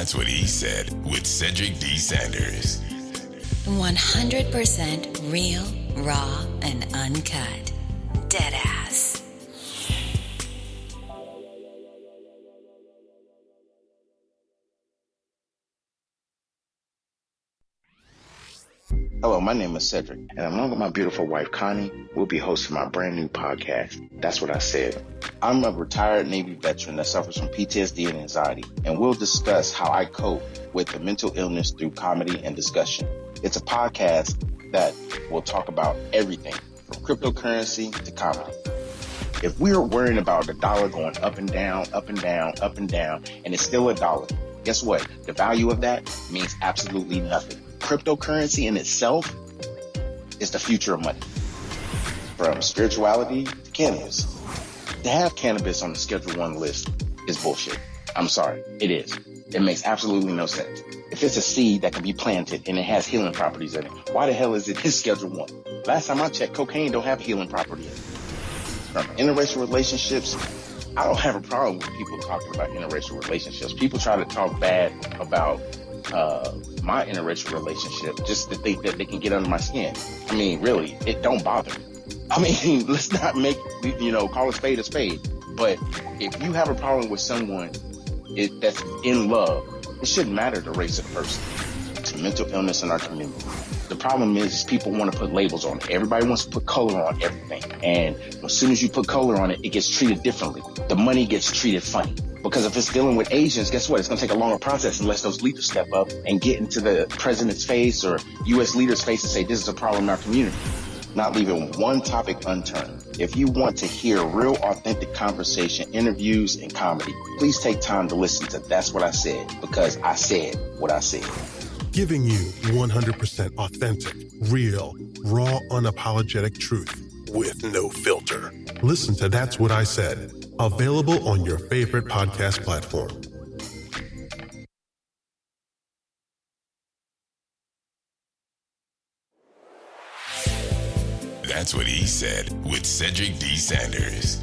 That's what he said with Cedric D. Sanders. 100% real, raw, and uncut. Deadass. Hello, my name is Cedric, and along with my beautiful wife, Connie, we'll be hosting my brand new podcast, That's What I Said. I'm a retired Navy veteran that suffers from PTSD and anxiety, and we'll discuss how I cope with the mental illness through comedy and discussion. It's a podcast that will talk about everything from cryptocurrency to comedy. If we are worrying about the dollar going up and down, up and down, up and down, and it's still a dollar, guess what? The value of that means absolutely nothing. Cryptocurrency in itself is the future of money. From spirituality to cannabis. To have cannabis on the Schedule 1 list is bullshit. I'm sorry, it is. It makes absolutely no sense. If it's a seed that can be planted and it has healing properties in it, why the hell is it in Schedule 1? Last time I checked, cocaine don't have a healing property in it. From interracial relationships, I don't have a problem with people talking about interracial relationships. People try to talk bad about my interracial relationship just to think that they can get under my skin. I mean, really, it don't bother me. I mean, let's not make, call a spade a spade. But if you have a problem with someone that's in love, it shouldn't matter the race of the person. It's mental illness in our community. The problem is people want to put labels on it. Everybody wants to put color on everything. And as soon as you put color on it, it gets treated differently. The money gets treated funny. Because if it's dealing with Asians, guess what? It's going to take a longer process unless those leaders step up and get into the president's face or U.S. leaders' face and say, this is a problem in our community. Not leaving one topic unturned. If you want to hear real, authentic conversation, interviews, and comedy, please take time to listen to That's What I Said, because I said what I said. Giving you 100% authentic, real, raw, unapologetic truth with no filter. Listen to That's What I Said. Available on your favorite podcast platform. That's what he said with Cedric D. Sanders.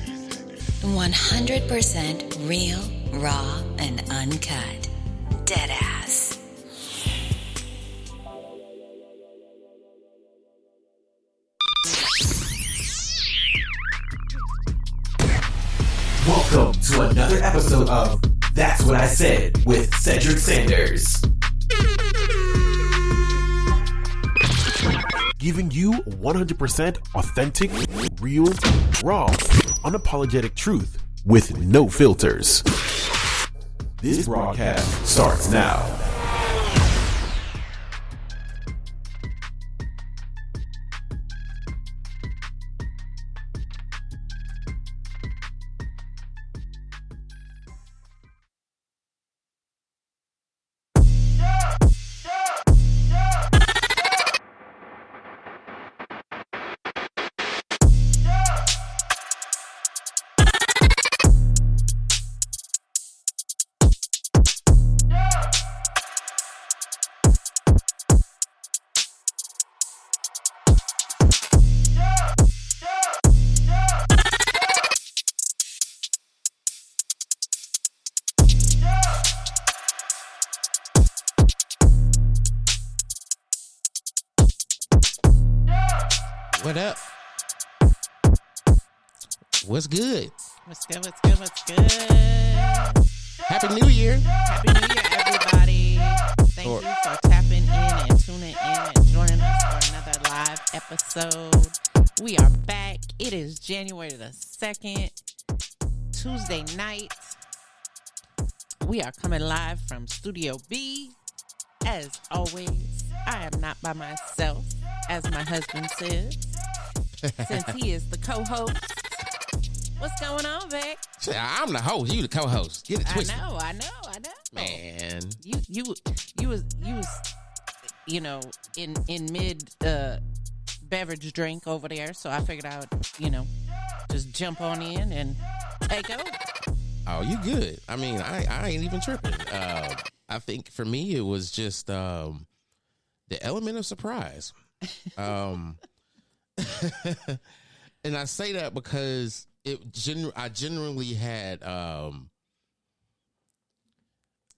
100% real, raw, and uncut. Deadass. Welcome to another episode of That's What I Said with Cedric Sanders. Giving you 100% authentic, real, raw, unapologetic truth with no filters. This broadcast starts now. What up? What's good? What's good? What's good? What's good? Happy New Year. Happy New Year, everybody. Thank you for tapping in and tuning in and joining us for another live episode. We are back. It is January the 2nd, Tuesday night. We are coming live from Studio B. As always, I am not by myself, as my husband says, since he is the co-host. What's going on, Vic? I'm the host. You the co-host. Get it twisted. I know. Man, You was in mid beverage drink over there, so I figured I would just jump on in and take over. oh, you good? I mean, I ain't even tripping. I think for me it was just the element of surprise. And I say that because I genuinely had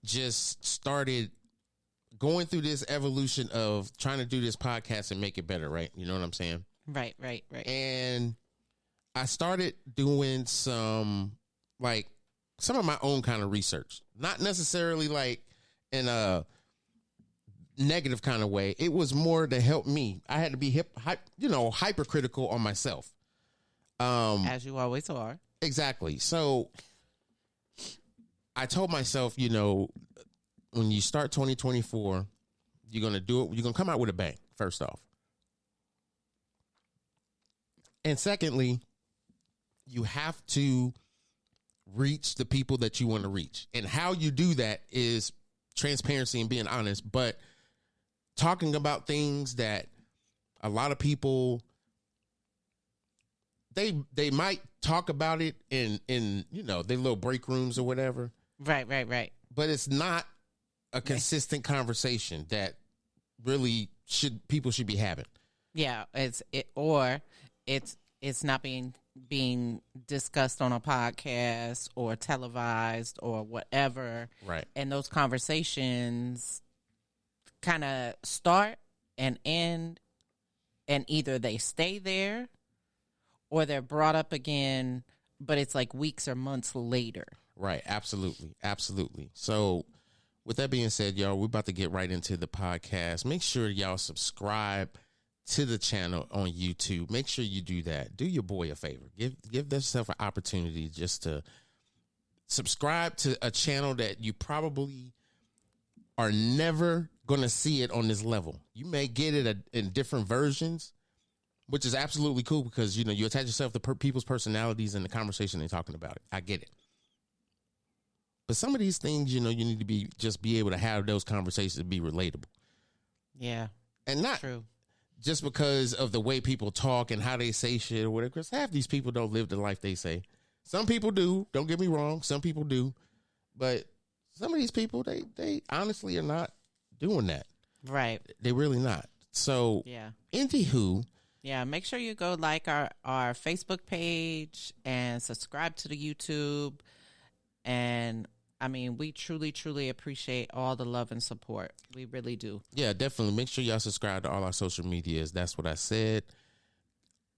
just started going through this evolution of trying to do this podcast and make it better, right? You know what I'm saying? Right. And I started doing some of my own kind of research, not necessarily like in a negative kind of way. It was more to help me. I had to be hypercritical on myself. As you always are. Exactly. So I told myself, when you start 2024, you're going to do it. You're going to come out with a bang, first off. And secondly, you have to reach the people that you want to reach. And how you do that is transparency and being honest, but talking about things that a lot of people, they might talk about it in their little break rooms or whatever. Right. But it's not a consistent conversation that really people should be having. Yeah, it's not being discussed on a podcast or televised or whatever. Right. And those conversations kind of start and end, and either they stay there or they're brought up again, but it's like weeks or months later. Right. Absolutely. So with that being said, y'all, we're about to get right into the podcast. Make sure y'all subscribe to the channel on YouTube. Make sure you do that. Do your boy a favor. Give yourself an opportunity just to subscribe to a channel that you probably are never going to see it on this level. You may get it in different versions, which is absolutely cool because, you attach yourself to people's personalities and the conversation they're talking about it. I get it. But some of these things, you need to be able to have those conversations and be relatable. Yeah. And not true. Just because of the way people talk and how they say shit or whatever, because half these people don't live the life they say. Some people do. Don't get me wrong. Some people do. But some of these people, they honestly are not doing that. Right. They're really not. So, yeah. Anywho. Yeah, make sure you go like our Facebook page and subscribe to the YouTube. And we truly, truly appreciate all the love and support. We really do. Yeah, definitely. Make sure y'all subscribe to all our social medias. That's what I said.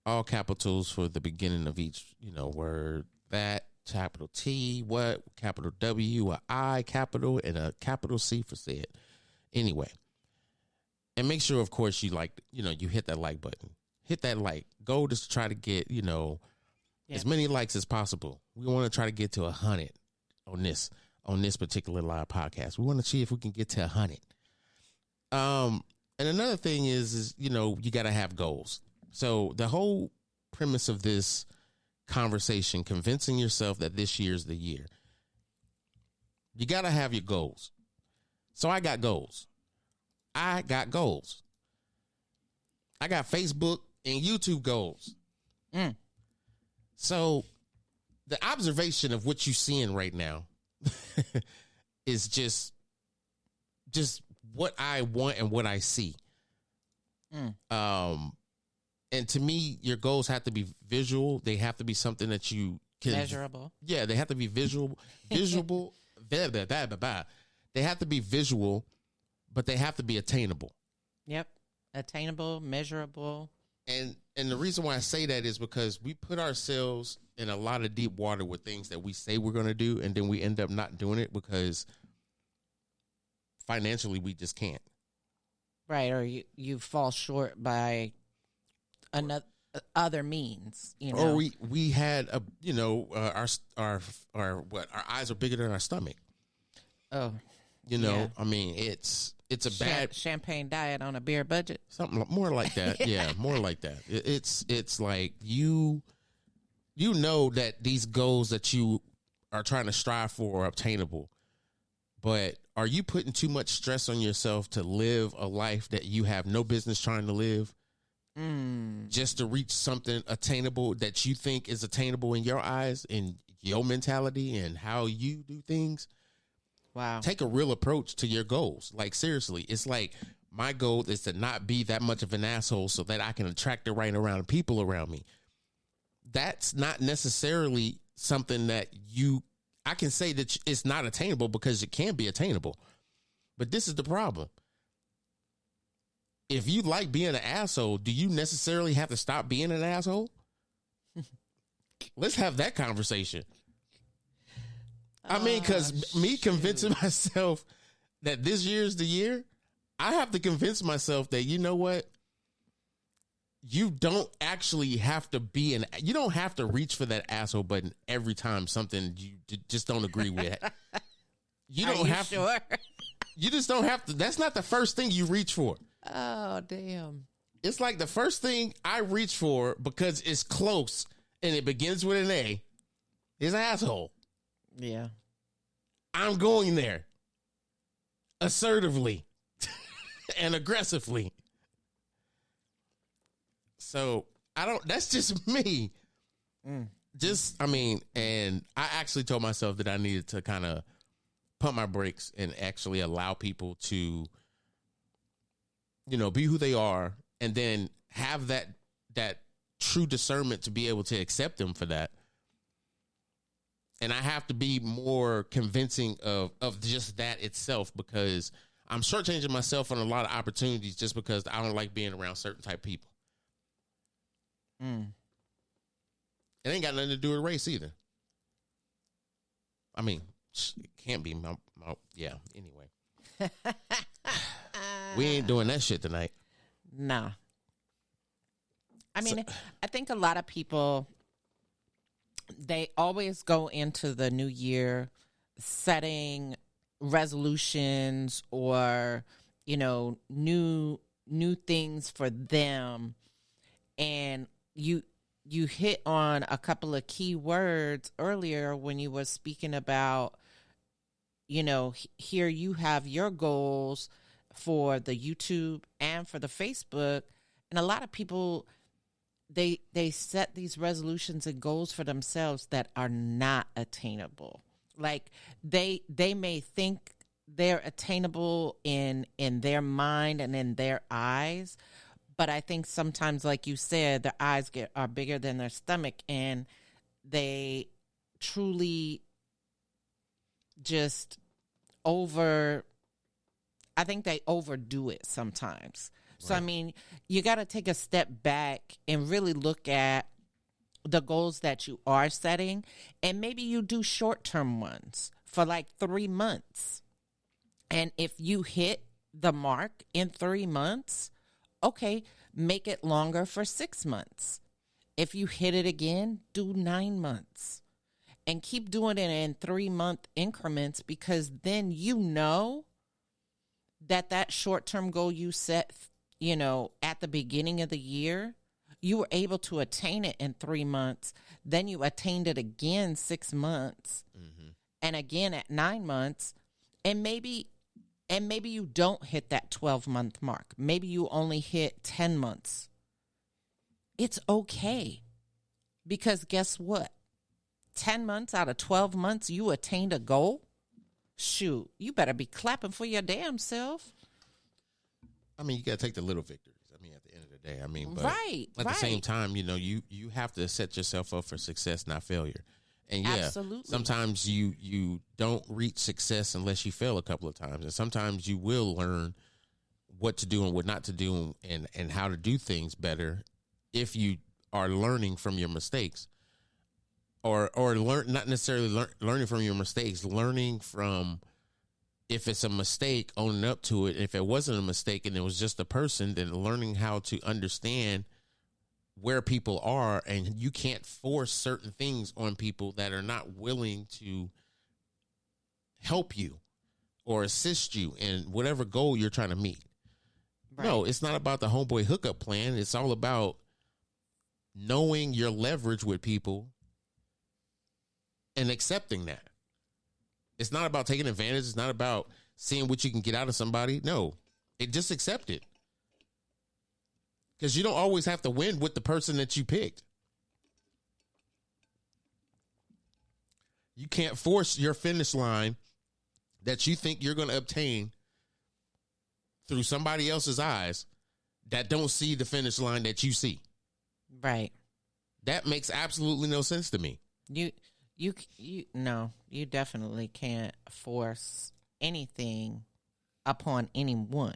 All capitals for the beginning of each, word. That, capital T, what, capital W, a I, capital, and a capital C for said. Anyway. And make sure, of course, you hit that like button. Hit that like. Goal is to try to get, as many likes as possible. We want to try to get to 100 on this particular live podcast. We want to see if we can get to 100. And another thing is you got to have goals. So the whole premise of this conversation, convincing yourself that this year's the year, you got to have your goals. So I got goals. I got Facebook and YouTube goals. So the observation of what you're seeing right now is just what I want and what I see. And to me, your goals have to be visual. They have to be something that you can measurable. Yeah, they have to be visual. They have to be visual, but they have to be attainable. Yep. Attainable, measurable. And the reason why I say that is because we put ourselves in a lot of deep water with things that we say we're going to do, and then we end up not doing it because financially we just can't. Right, or you fall short by other means, Or we had our eyes are bigger than our stomach. Oh, yeah. It's a bad champagne diet on a beer budget. Something more like that. Yeah, more like that. It's like you that these goals that you are trying to strive for are obtainable, but are you putting too much stress on yourself to live a life that you have no business trying to live just to reach something attainable that you think is attainable in your eyes and your mentality and how you do things? Wow. Take a real approach to your goals. Like, seriously, it's like my goal is to not be that much of an asshole so that I can attract the right around people around me. That's not necessarily something that you I can say that it's not attainable because it can be attainable. But this is the problem. If you like being an asshole, do you necessarily have to stop being an asshole? Let's have that conversation. I mean, because me convincing myself that this year's the year, I have to convince myself that, you know what? You don't actually have to be you don't have to reach for that asshole button every time something you just don't agree with. You don't have to. You just don't have to. That's not the first thing you reach for. Oh, damn. It's like the first thing I reach for because it's close and it begins with an A is asshole. Yeah. I'm going there assertively and aggressively. So that's just me. And I actually told myself that I needed to kind of pump my brakes and actually allow people to, be who they are, and then have that true discernment to be able to accept them for that. And I have to be more convincing of just that itself, because I'm shortchanging myself on a lot of opportunities just because I don't like being around certain type of people. It ain't got nothing to do with race either. I mean, it can't be yeah, anyway. We ain't doing that shit tonight. Nah. I mean, I think a lot of people, they always go into the new year setting resolutions or, new things for them. And you hit on a couple of key words earlier when you were speaking about, here you have your goals for the YouTube and for the Facebook. And a lot of people, they set these resolutions and goals for themselves that are not attainable. Like they may think they're attainable in their mind and in their eyes, but I think sometimes, like you said, their eyes are bigger than their stomach, and they truly just I think they overdo it sometimes. Right. So, I mean, you got to take a step back and really look at the goals that you are setting. And maybe you do short-term ones for like 3 months. And if you hit the mark in 3 months, okay, make it longer for 6 months. If you hit it again, do 9 months. And keep doing it in 3-month increments, because then that short-term goal you set, at the beginning of the year, you were able to attain it in 3 months. Then you attained it again 6 months, and again at 9 months, and maybe you don't hit that 12-month mark. Maybe you only hit 10 months. It's okay, because guess what? 10 months out of 12 months, you attained a goal. Shoot, you better be clapping for your damn self. I mean, you got to take the little victories. I mean, at the end of the day, but right, at the same time, you have to set yourself up for success, not failure. And yeah, absolutely. Sometimes you don't reach success unless you fail a couple of times. And sometimes you will learn what to do and what not to do, and how to do things better if you are learning from your mistakes. Or not necessarily learning from your mistakes, learning from, if it's a mistake, owning up to it. If it wasn't a mistake and it was just a person, then learning how to understand where people are, and you can't force certain things on people that are not willing to help you or assist you in whatever goal you're trying to meet. Right. No, it's not about the homeboy hookup plan. It's all about knowing your leverage with people and accepting that. It's not about taking advantage. It's not about seeing what you can get out of somebody. No, just accept it. Because you don't always have to win with the person that you picked. You can't force your finish line that you think you're going to obtain through somebody else's eyes that don't see the finish line that you see. Right. That makes absolutely no sense to me. You definitely can't force anything upon anyone.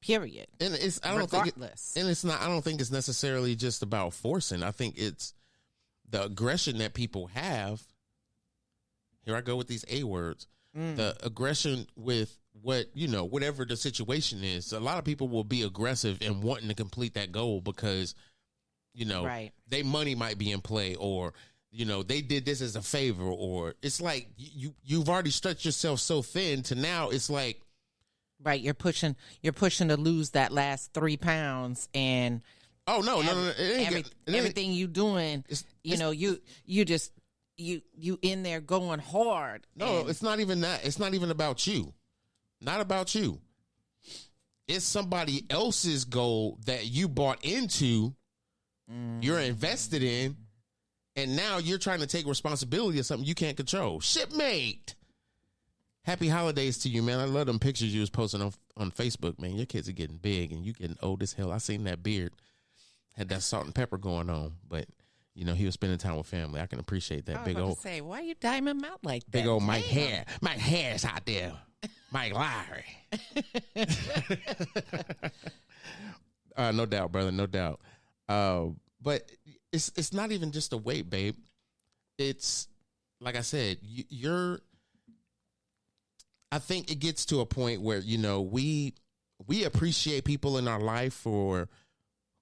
Period. And I don't think it's necessarily just about forcing. I think it's the aggression that people have. Here I go with these A words. The aggression with whatever the situation is. A lot of people will be aggressive and wanting to complete that goal because, their money might be in play, or, they did this as a favor, or it's like you've already stretched yourself so thin to now it's like, right, you're pushing to lose that last 3 pounds, and no, everything you doing, you in there going hard. No, it's not even that. It's not even about you. Not about you. It's somebody else's goal that you bought into, you're invested in, and now you're trying to take responsibility of something you can't control. Shipmate. Happy holidays to you, man. I love them pictures you was posting on Facebook, man. Your kids are getting big and you getting old as hell. I seen that beard. Had that salt and pepper going on, but he was spending time with family. I can appreciate that. Big old. Say, why you dyeing him out like that? Big old Mike hair. Mike hair's out there. Mike Lowry. No doubt, brother. No doubt. But it's not even just a weight, babe. It's like I said, I think it gets to a point where, we appreciate people in our life for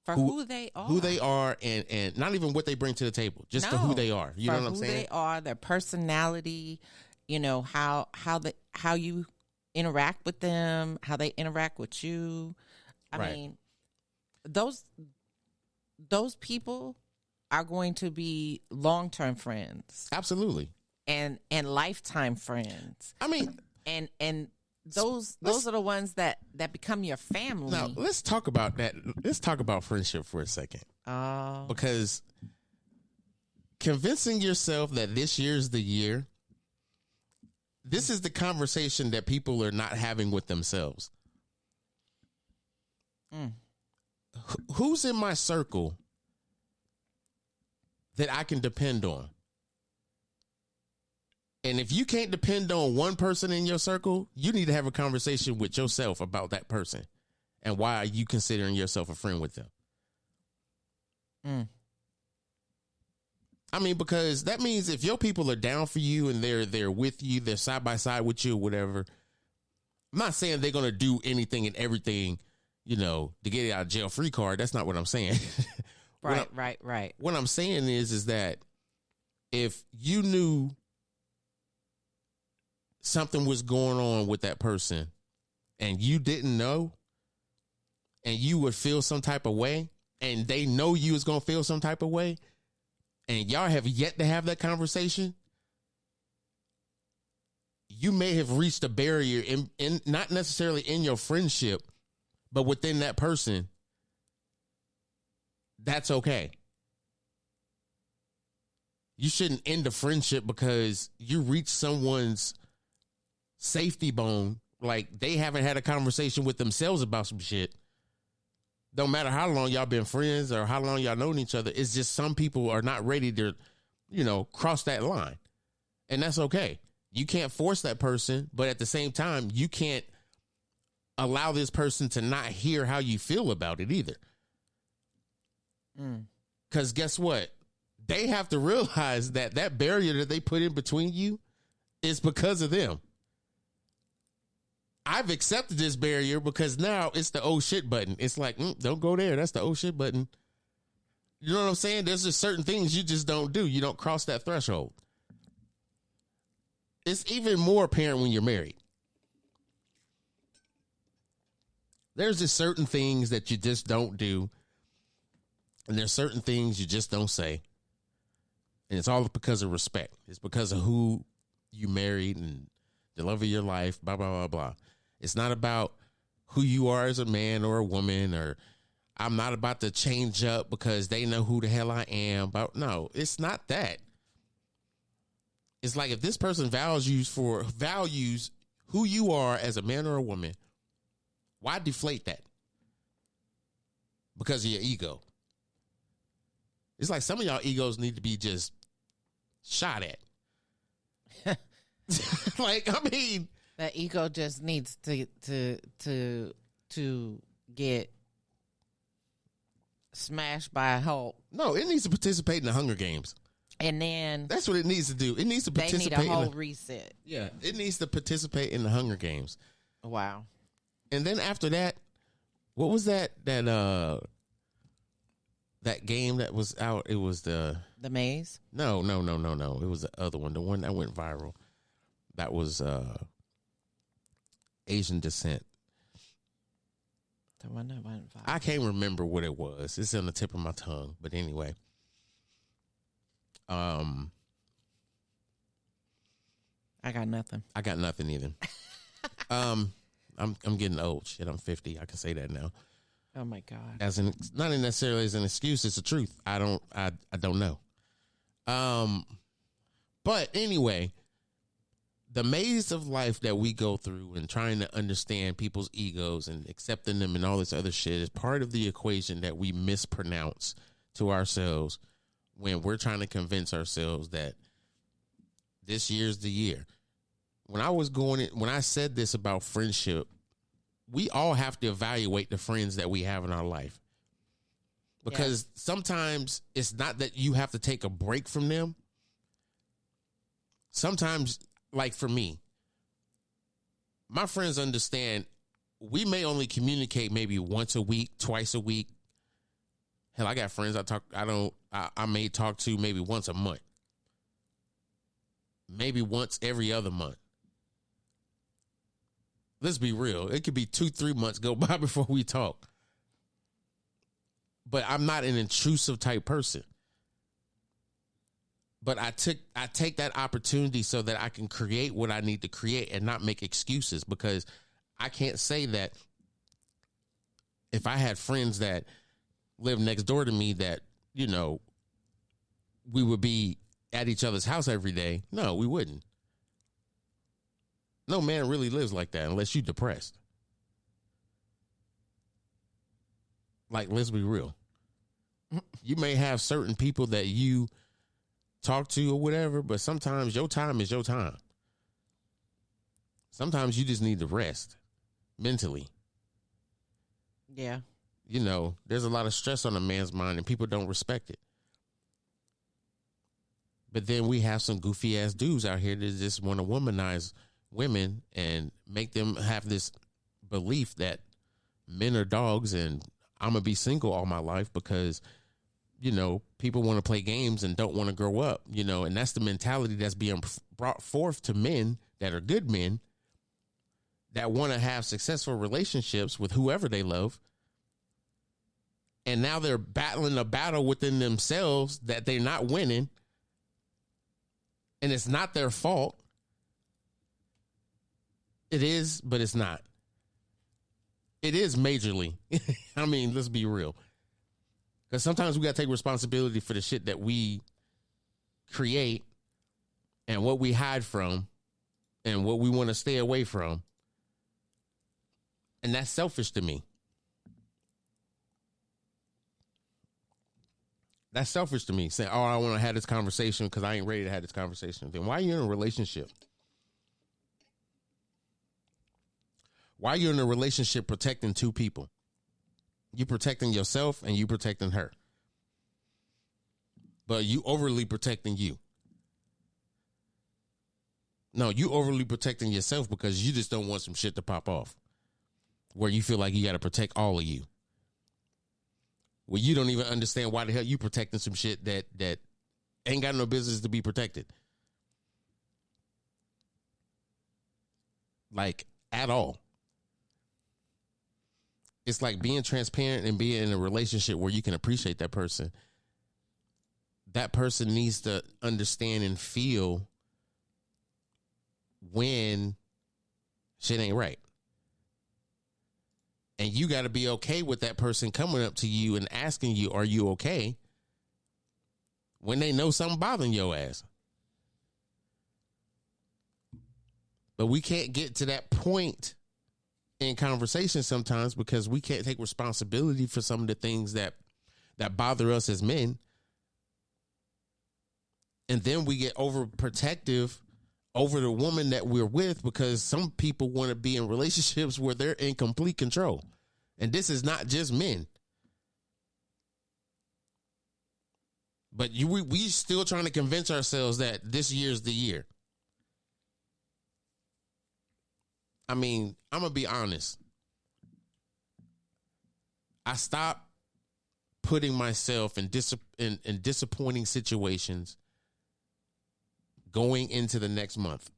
who they are, and not even what they bring to the table, just for who they are. You know what I'm saying? Who they are, their personality, how you interact with them, how they interact with you. I mean, those people are going to be long-term friends. Absolutely. And lifetime friends. I mean, and those are the ones that become your family. Now, let's talk about that. Let's talk about friendship for a second. Oh. Because convincing yourself that this year's the year, this is the conversation that people are not having with themselves. Who's in my circle that I can depend on? And if you can't depend on one person in your circle, you need to have a conversation with yourself about that person and why are you considering yourself a friend with them? I mean, because that means if your people are down for you and they're with you, they're side by side with you or whatever. I'm not saying they're going to do anything and everything, to get out of jail free card. That's not what I'm saying. Right. What I'm saying is that if you knew something was going on with that person and you didn't know, and you would feel some type of way, and they know you was going to feel some type of way, and y'all have yet to have that conversation, you may have reached a barrier in not necessarily in your friendship, but within that person. That's okay. You shouldn't end a friendship because you reach someone's safety bone, like they haven't had a conversation with themselves about some shit. Don't matter how long y'all been friends or how long y'all known each other. It's just some people are not ready to, cross that line. And that's okay. You can't force that person, but at the same time, you can't allow this person to not hear how you feel about it either. Because guess what? They have to realize that barrier that they put in between you is because of them. I've accepted this barrier because now it's the oh shit button. It's like, don't go there. That's the oh shit button. You know what I'm saying? There's just certain things you just don't do. You don't cross that threshold. It's even more apparent when you're married. There's just certain things that you just don't do. And there's certain things you just don't say. And it's all because of respect. It's because of who you married and the love of your life, blah, blah, blah, blah. It's not about who you are as a man or a woman, or I'm not about to change up because they know who the hell I am. But no, it's not that. It's like if this person values who you are as a man or a woman, why deflate that? Because of your ego. It's like some of y'all egos need to be just shot at. Like, I mean, that ego just needs to get smashed by Hulk. No, it needs to participate in the Hunger Games. And then that's what it needs to do. It needs to they participate. Need a whole reset. Yeah, it needs to participate in the Hunger Games. Wow. And then after that, what was that game that was out? It was the Maze? No. It was the other one, the one that went viral. That was Asian descent. The one that went viral. I can't remember what it was. It's on the tip of my tongue. But anyway. I got nothing. I got nothing either. I'm getting old. Shit, I'm 50. I can say that now. Oh my God. Not necessarily as an excuse, it's the truth. I don't know. But anyway, the maze of life that we go through and trying to understand people's egos and accepting them and all this other shit is part of the equation that we mispronounce to ourselves when we're trying to convince ourselves that this year's the year. When I said this about friendship, we all have to evaluate the friends that we have in our life. Because sometimes it's not that you have to take a break from them. Sometimes, like for me, my friends understand we may only communicate maybe once a week, twice a week. Hell, I got friends I may talk to maybe once a month. Maybe once every other month. Let's be real. It could be 2-3 months go by before we talk. But I'm not an intrusive type person. But I take that opportunity so that I can create what I need to create and not make excuses, because I can't say that if I had friends that live next door to me that, you know, we would be at each other's house every day. No, we wouldn't. No man really lives like that unless you're depressed. Like, let's be real. You may have certain people that you talk to or whatever, but sometimes your time is your time. Sometimes you just need to rest mentally. Yeah. You know, there's a lot of stress on a man's mind and people don't respect it. But then we have some goofy ass dudes out here that just want to womanize women and make them have this belief that men are dogs and I'm going to be single all my life because, you know, people want to play games and don't want to grow up, you know, and that's the mentality that's being brought forth to men that are good men that want to have successful relationships with whoever they love. And now they're battling a battle within themselves that they're not winning. And it's not their fault. It is, but it's not. It is majorly. I mean, let's be real. Because sometimes we got to take responsibility for the shit that we create and what we hide from and what we want to stay away from. And that's selfish to me. That's selfish to me. Saying, oh, I want to have this conversation because I ain't ready to have this conversation. Then why are you in a relationship? Why are you in a relationship protecting two people? You protecting yourself and you protecting her. But you overly protecting you. No, you overly protecting yourself because you just don't want some shit to pop off. Where you feel like you got to protect all of you. Well, you don't even understand why the hell you protecting some shit that ain't got no business to be protected. Like, at all. It's like being transparent and being in a relationship where you can appreciate that person. That person needs to understand and feel when shit ain't right. And you got to be okay with that person coming up to you and asking you, are you okay? When they know something bothering your ass. But we can't get to that point in conversation sometimes because we can't take responsibility for some of the things that bother us as men. And then we get overprotective over the woman that we're with because some people want to be in relationships where they're in complete control. And this is not just men. But we still trying to convince ourselves that this year's the year. I mean, I'm going to be honest. I stopped putting myself in disappointing situations going into the next month.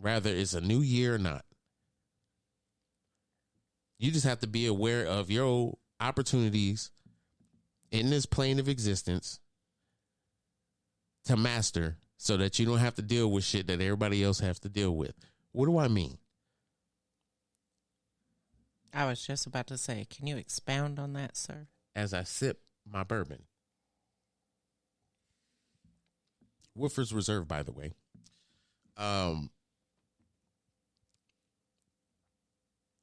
Rather, it's a new year or not. You just have to be aware of your opportunities in this plane of existence to master so that you don't have to deal with shit that everybody else has to deal with. What do I mean? I was just about to say, can you expound on that, sir? As I sip my bourbon. Woodford's Reserve, by the way.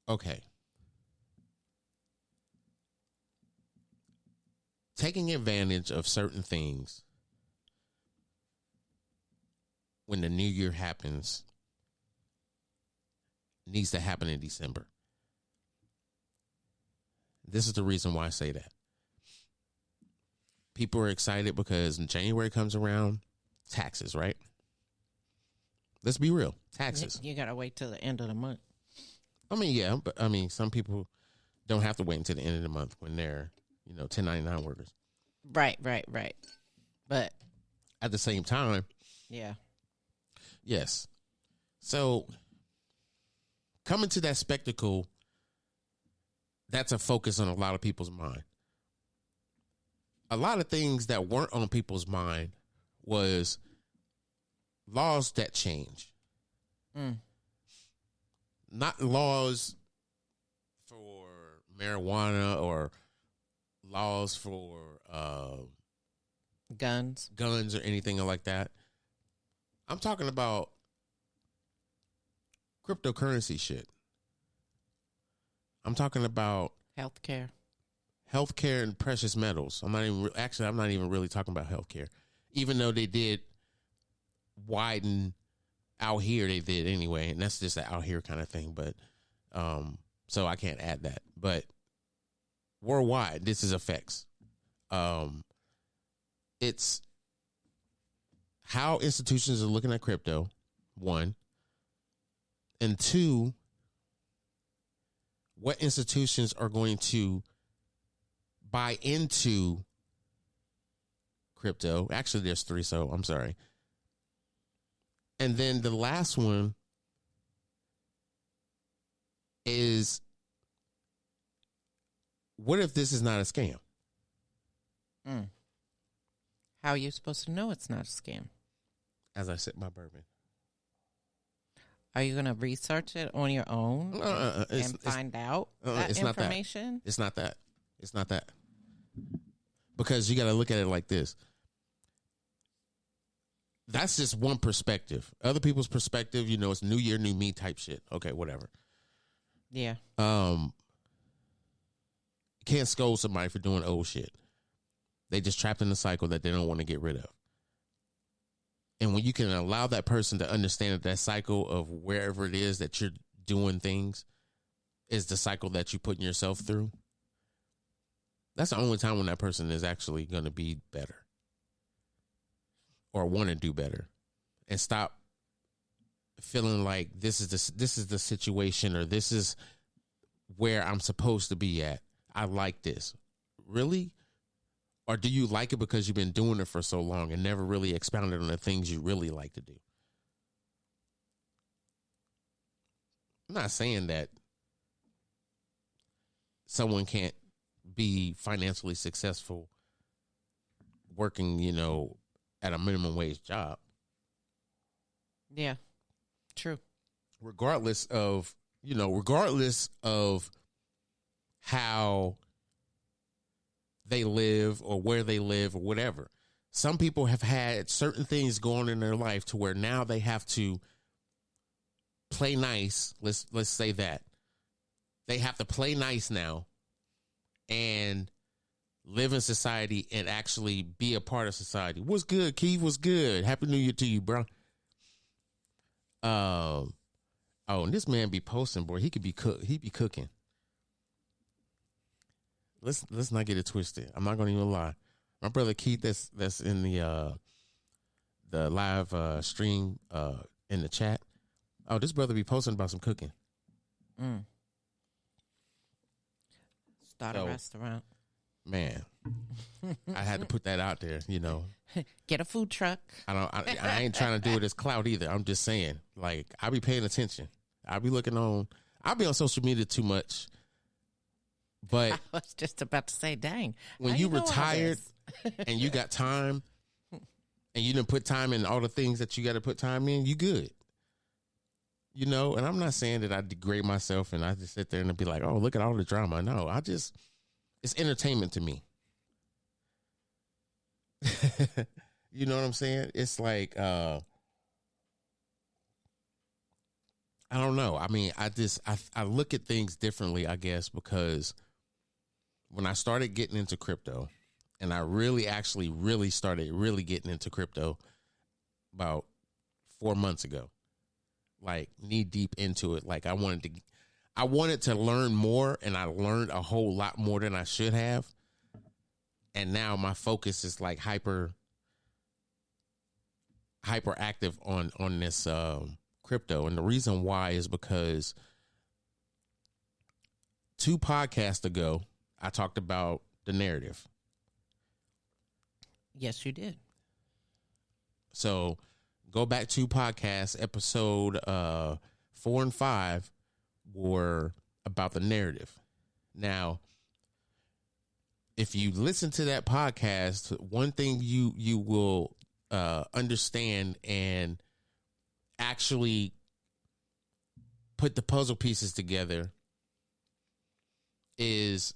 Okay. Taking advantage of certain things when the new year happens needs to happen in December. This is the reason why I say that. People are excited because when January comes around, taxes, right? Let's be real. Taxes. You got to wait till the end of the month. I mean, yeah, but I mean, some people don't have to wait until the end of the month when they're, 1099 workers. Right. But at the same time, yeah. Yes. So coming to that spectacle, that's a focus on a lot of people's mind. A lot of things that weren't on people's mind was laws that change. Not laws for marijuana or laws for guns or anything like that. I'm talking about cryptocurrency shit. I'm talking about healthcare and precious metals. I'm not even really talking about healthcare, even though they did widen out here. They did anyway, and that's just an out here kind of thing. But so I can't add that. But worldwide, this is effects. It's how institutions are looking at crypto, one, and two, what institutions are going to buy into crypto. Actually, there's three, so I'm sorry. And then the last one is, what if this is not a scam? How are you supposed to know it's not a scam? As I sip my bourbon. Are you going to research it on your own and find out that information? It's not that. It's not that. Because you got to look at it like this. That's just one perspective. Other people's perspective, it's new year, new me type shit. Okay, whatever. Yeah. You can't scold somebody for doing old shit. They just trapped in a cycle that they don't want to get rid of. And when you can allow that person to understand that cycle of wherever it is that you're doing things is the cycle that you're putting yourself through, that's the only time when that person is actually going to be better or want to do better and stop feeling like this is the situation or this is where I'm supposed to be at. I like this. Really? Or do you like it because you've been doing it for so long and never really expounded on the things you really like to do? I'm not saying that someone can't be financially successful working, at a minimum wage job. Yeah, true. Regardless of how they live or where they live or whatever. Some people have had certain things going in their life to where now they have to play nice. Let's say that. They have to play nice now and live in society and actually be a part of society. What's good, Keith? What's good? Happy New Year to you, bro. And this man be posting, boy. He could be he be cooking. Let's not get it twisted. I'm not gonna even lie. My brother Keith, that's in the live stream in the chat. Oh, this brother be posting about some cooking. Start a restaurant. Man, I had to put that out there, you know. Get a food truck. I ain't trying to do it as clout either. I'm just saying, like, I be paying attention. I'll be on social media too much. But I was just about to say, dang. When you retired and you got time and you didn't put time in all the things that you got to put time in, you good. You know, and I'm not saying that I degrade myself and I just sit there and be like, oh, look at all the drama. No, it's entertainment to me. You know what I'm saying? It's like, I don't know. I mean, I look at things differently, I guess, because when I started getting into crypto, and I really started getting into crypto about 4 months ago, like knee deep into it. Like I wanted to learn more, and I learned a whole lot more than I should have. And now my focus is like hyper active on this crypto. And the reason why is because 2 podcasts ago, I talked about the narrative. Yes, you did. So go back 2 podcasts, episode 4 and 5 were about the narrative. Now, if you listen to that podcast, one thing you will understand and actually put the puzzle pieces together is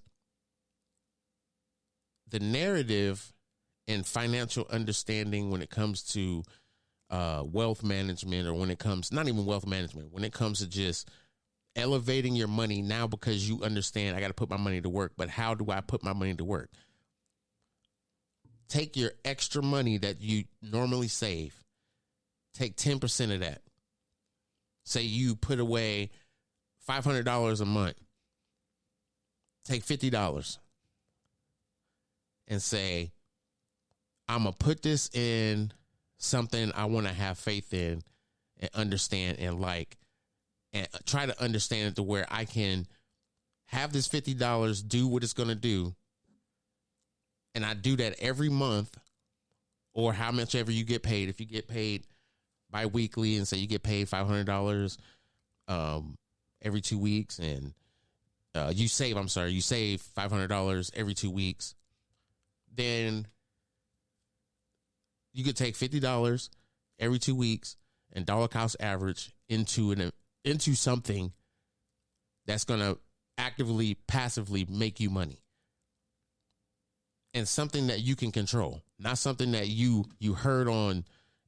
the narrative and financial understanding when it comes to wealth management, or when it comes, not even wealth management, when it comes to just elevating your money now, because you understand I got to put my money to work. But how do I put my money to work? Take your extra money that you normally save. Take 10% of that. Say you put away $500 a month. Take $50 and say, I'm going to put this in something I want to have faith in and understand and like, and try to understand it to where I can have this $50 do what it's going to do. And I do that every month, or how much ever you get paid. If you get paid bi-weekly and say you get paid $500 every 2 weeks, and you save $500 every 2 weeks, then you could take $50 every 2 weeks and dollar cost average into something that's going to actively, passively make you money. And something that you can control, not something that you heard on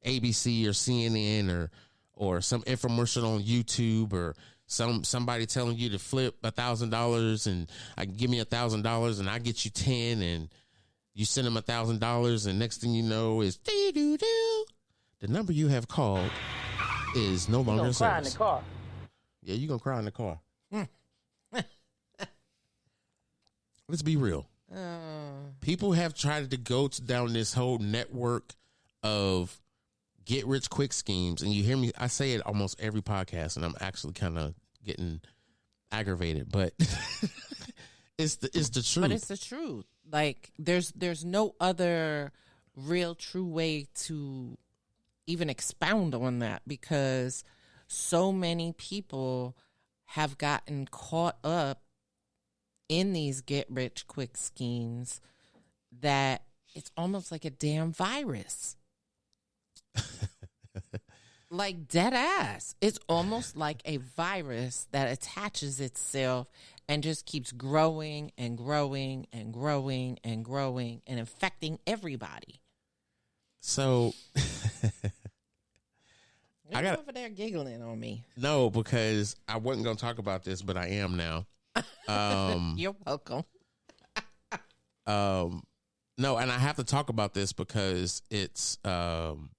ABC or CNN or some infomercial on YouTube, or somebody telling you to flip $1,000 and I can give me $1,000 and I get you 10, and you send them $1,000, and next thing you know is doo-doo-doo. The number you have called is no longer in service. Cry in the car. Yeah, you're gonna cry in the car. Let's be real. People have tried to go down this whole network of get rich quick schemes, and you hear me, I say it almost every podcast, and I'm actually kind of getting aggravated, but it's the truth. But it's the truth. Like there's no other real true way to even expound on that, because so many people have gotten caught up in these get rich quick schemes that it's almost like a damn virus. Like dead ass. It's almost like a virus that attaches itself and just keeps growing and growing and growing and growing and infecting everybody. So I got over there giggling on me. No, because I wasn't going to talk about this, but I am now. You're welcome. No, and I have to talk about this because it's I'm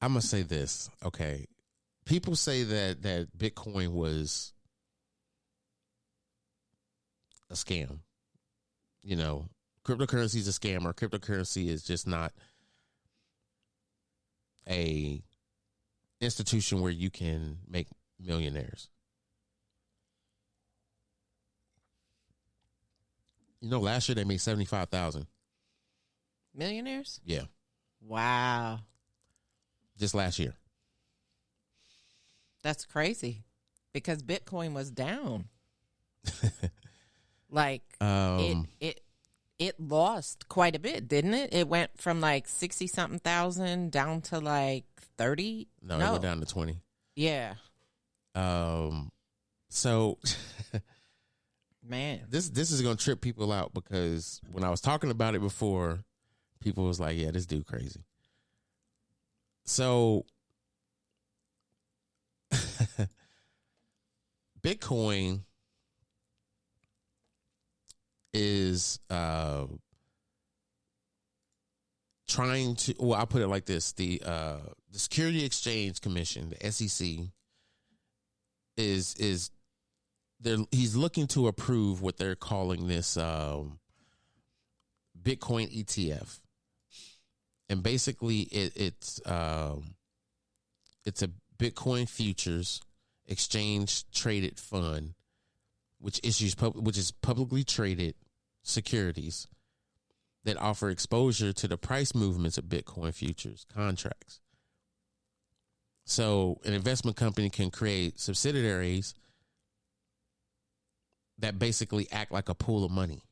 gonna say this, okay. People say that Bitcoin was a scam. You know, cryptocurrency is a scam, or cryptocurrency is just not a institution where you can make millionaires. You know, last year they made 75,000 millionaires. Yeah, Wow, just last year. that's crazy because Bitcoin was down. Like it lost quite a bit, didn't it? It went from like 60 something thousand down to like 30. No, it went down to 20. Yeah. So Man, this is gonna trip people out because when I was talking about it before, people was like, "Yeah, this dude crazy." So Bitcoin is trying to, well, I'll put it like this. The Security Exchange Commission, the SEC, is he's looking to approve what they're calling this Bitcoin ETF. And basically it's a Bitcoin futures exchange traded fund which is publicly traded securities that offer exposure to the price movements of Bitcoin futures contracts. So an investment company can create subsidiaries that basically act like a pool of money.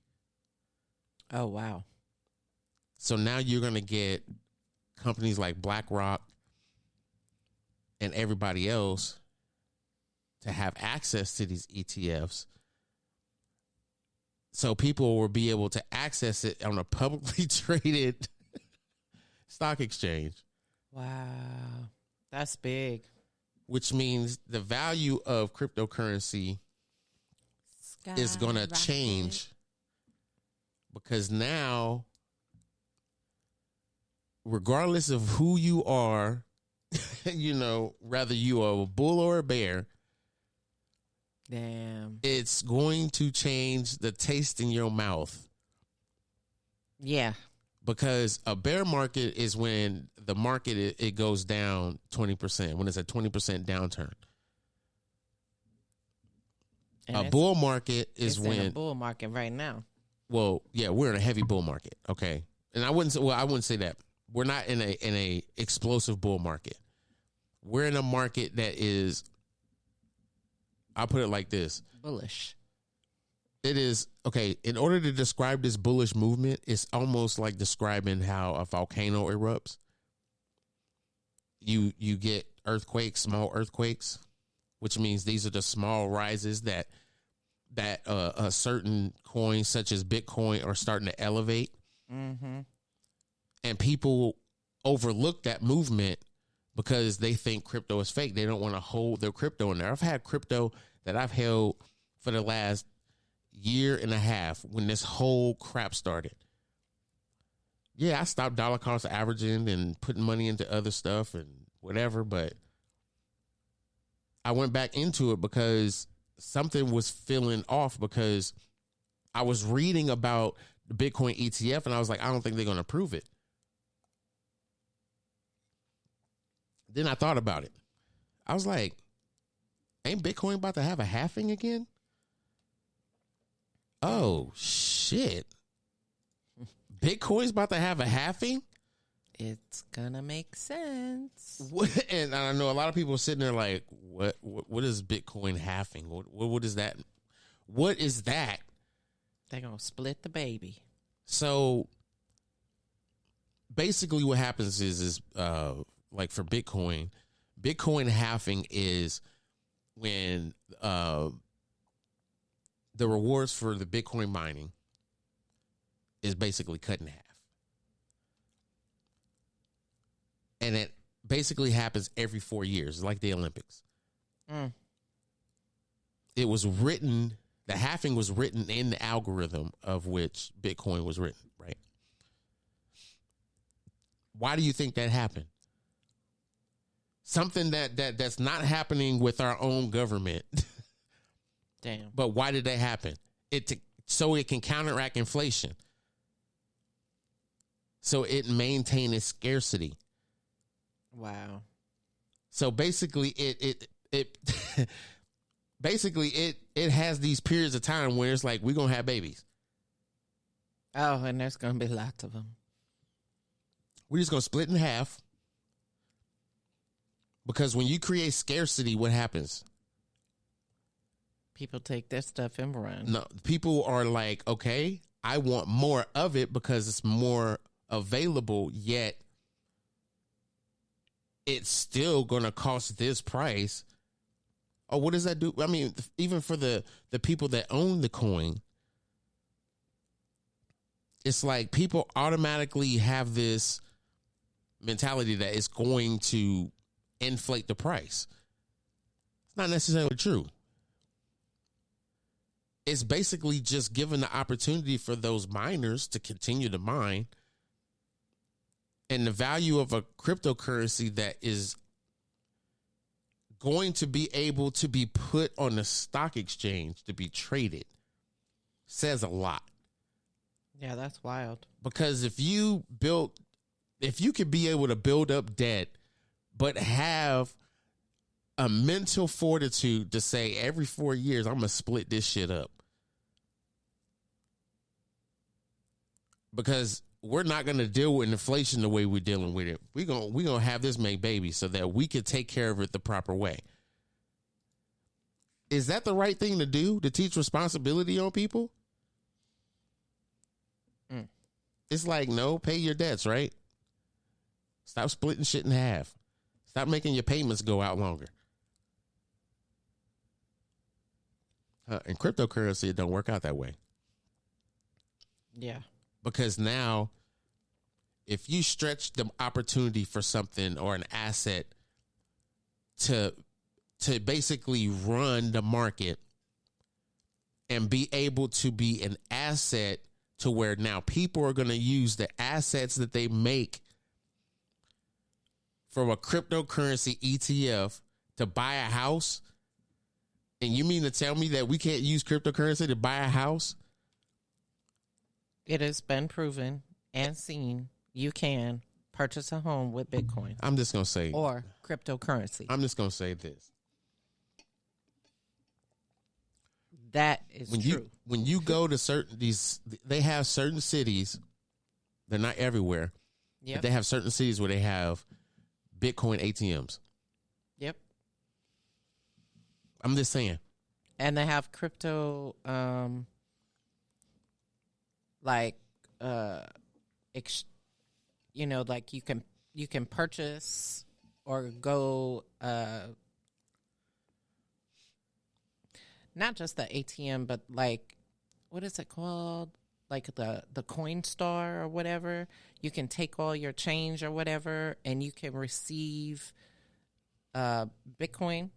oh wow. So now you're going to get companies like BlackRock and everybody else to have access to these ETFs. So people will be able to access it on a publicly traded stock exchange. Wow. That's big. Which means the value of cryptocurrency is going to change because now, regardless of who you are, you know, whether you are a bull or a bear, Damn. it's going to change the taste in your mouth. Yeah. Because a bear market is when the market, it goes down 20%, when it's a 20% downturn. And a bull market is it's when in a bull market right now. Well, yeah, we're in a heavy bull market. Okay. And I wouldn't say that. We're not in a explosive bull market. We're in a market that is, I'll put it like this. Bullish. It is, okay, in order to describe this bullish movement, it's almost like describing how a volcano erupts. You get earthquakes, small earthquakes, which means these are the small rises that a certain coins such as Bitcoin are starting to elevate. Mm-hmm. And people overlook that movement because they think crypto is fake. They don't want to hold their crypto in there. I've had crypto that I've held for the last year and a half when this whole crap started. Yeah, I stopped dollar cost averaging and putting money into other stuff and whatever, but I went back into it because something was feeling off because I was reading about the Bitcoin ETF and I was like, I don't think they're going to approve it. Then I thought about it. I was like, ain't Bitcoin about to have a halving again? Oh, shit. Bitcoin's about to have a halving? It's gonna make sense. And I know a lot of people are sitting there like, what is Bitcoin halving? What is that? What is that? They're gonna split the baby. So basically what happens is like for Bitcoin halving is when the rewards for the Bitcoin mining is basically cut in half. And basically happens every 4 years. It's like the Olympics. It was written, the halving was written in the algorithm of which Bitcoin was written, right? Why do you think that happened? Something that's not happening with our own government. Damn. But why did that happen? So it can counteract inflation. So it maintained its scarcity. Wow. So basically it basically it has these periods of time where it's like we're gonna have babies. Oh, and there's gonna be lots of them. We're just gonna split in half. Because when you create scarcity, what happens? People take their stuff and run. No, people are like, okay, I want more of it because it's more available, yet it's still going to cost this price. Oh, what does that do? I mean, even for the people that own the coin, it's like people automatically have this mentality that it's going to inflate the price. It's not necessarily true. It's basically just giving the opportunity for those miners to continue to mine. And the value of a cryptocurrency that is going to be able to be put on the stock exchange to be traded says a lot. Yeah, that's wild. Because if you could be able to build up debt, but have a mental fortitude to say every 4 years, I'm going to split this shit up. Because we're not going to deal with inflation the way we're dealing with it. We're going to have this make babies so that we can take care of it the proper way. Is that the right thing to do, to teach responsibility on people? It's like, no, pay your debts, right? Stop splitting shit in half. Stop making your payments go out longer. In cryptocurrency, it don't work out that way. Yeah. Because now, if you stretch the opportunity for something or an asset to basically run the market and be able to be an asset to where now people are going to use the assets that they make from a cryptocurrency ETF to buy a house. And you mean to tell me that we can't use cryptocurrency to buy a house? It has been proven and seen you can purchase a home with Bitcoin. I'm just going to say. Or cryptocurrency. I'm just going to say this. That is true. When you go to they have certain cities, they're not everywhere, but they have certain cities where they have Bitcoin ATMs. Yep. I'm just saying. And they have crypto, like you can purchase or go, not just the ATM, but like, what is it called? Like the Coin Star or whatever. You can take all your change or whatever, and you can receive Bitcoin